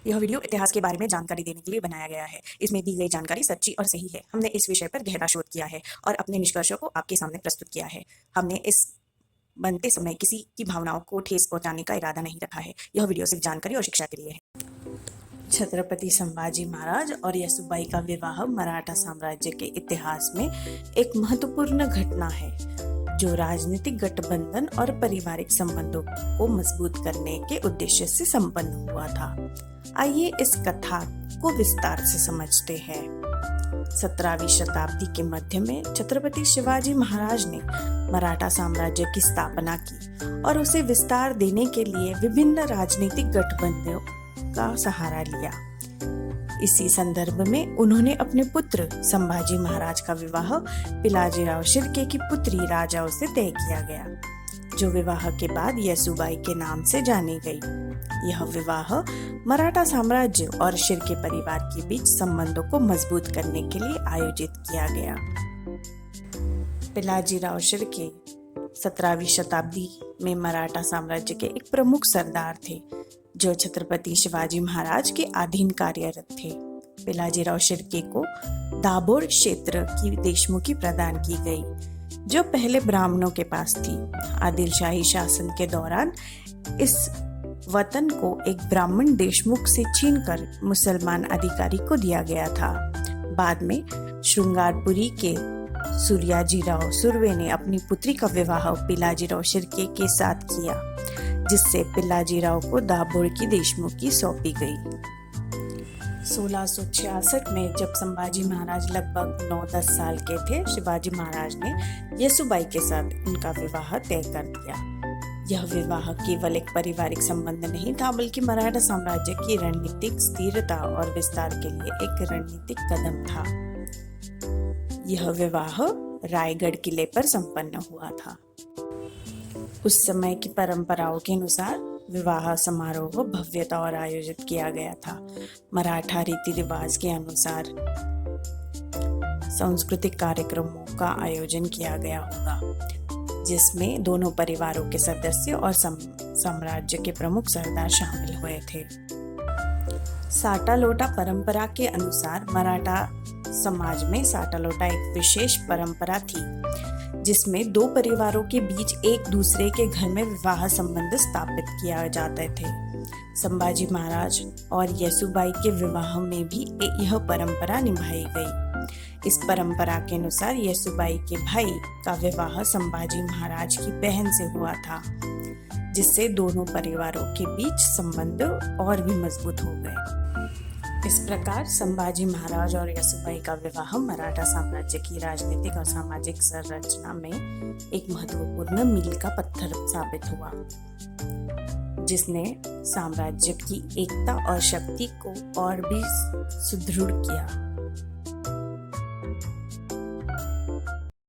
यह वीडियो इतिहास के बारे में जानकारी देने के लिए बनाया गया है। इसमें दी गई जानकारी सच्ची और सही है। हमने इस विषय पर गहरा शोध किया है और अपने निष्कर्षों को आपके सामने प्रस्तुत किया है। हमने इस बनते समय किसी की भावनाओं को ठेस पहुंचाने का इरादा नहीं रखा है। यह वीडियो सिर्फ जानकारी और शिक्षा के लिए है। छत्रपति संभाजी महाराज और येसुबाई का विवाह मराठा साम्राज्य के इतिहास में एक महत्वपूर्ण घटना है, जो राजनीतिक गठबंधन और पारिवारिक संबंधों को मजबूत करने के उद्देश्य से संपन्न हुआ था। आइए इस कथा को विस्तार से समझते हैं। 17वीं शताब्दी के मध्य में छत्रपति शिवाजी महाराज ने मराठा साम्राज्य की स्थापना की और उसे विस्तार देने के लिए विभिन्न राजनीतिक गठबंधनों का सहारा लिया। इसी संदर्भ में उन्होंने अपने पुत्र संभाजी महाराज का विवाह पिलाजीराव शिर्के की पुत्री राजाओं से तय किया गया, जो विवाह के बाद येसुबाई के नाम से जानी गई। यह विवाह मराठा साम्राज्य और शिर्के परिवार के बीच संबंधों को मजबूत करने के लिए आयोजित किया गया। पिलाजीराव शिर्के 17वीं शताब्दी में मराठा साम्राज्य के एक प्रमुख सरदार थे, जो छत्रपति शिवाजी महाराज के अधीन कार्यरत थे। पिलाजीराव शिर्के को दाभोळ क्षेत्र की देशमुखी प्रदान की गई, जो पहले ब्राह्मणों के पास थी। आदिलशाही शासन के दौरान इस वतन को एक ब्राह्मण देशमुख से छीनकर मुसलमान अधिकारी को दिया गया था। बाद में श्रृंगारपुरी के सूर्याजीराव सुर्वे ने अपनी पुत्री का विवाह पिलाजीराव शिर्के के साथ किया, जिससे पिलाजीराव को दाभोळ की देशमुखी सौंपी गई। 1666 में जब संभाजी महाराज लगभग 9-10 साल के थे, शिवाजी महाराज ने येसुबाई के साथ उनका विवाह तय कर दिया। यह विवाह केवल एक पारिवारिक संबंध नहीं था, बल्कि मराठा साम्राज्य की रणनीतिक स्थिरता और विस्तार के लिए एक रणनीतिक कदम था। यह विवाह रायगढ़ किले पर संपन्न हुआ था। उस समय की परंपराओं के अनुसार विवाह समारोह भव्यता और आयोजित किया गया था। मराठा रीति रिवाज के अनुसार सांस्कृतिक कार्यक्रमों का आयोजन किया गया होगा, जिसमें दोनों परिवारों के सदस्य और साम्राज्य के प्रमुख सरदार शामिल हुए थे। साटा लोटा परंपरा के अनुसार मराठा समाज में साटा लोटा एक विशेष परंपरा थी, जिसमें दो परिवारों के बीच एक दूसरे के घर में विवाह संबंध स्थापित किया जाते थे। संभाजी महाराज और येसुबाई के विवाह में भी यह परंपरा निभाई गई। इस परंपरा के अनुसार येसुबाई के भाई का विवाह संभाजी महाराज की बहन से हुआ था, जिससे दोनों परिवारों के बीच संबंध और भी मजबूत हो गए। इस प्रकार संभाजी महाराज और येसुबाई का विवाह मराठा साम्राज्य की राजनीतिक और सामाजिक संरचना में एक महत्वपूर्ण मील का पत्थर साबित हुआ, जिसने साम्राज्य की एकता और शक्ति को और भी सुदृढ़ किया।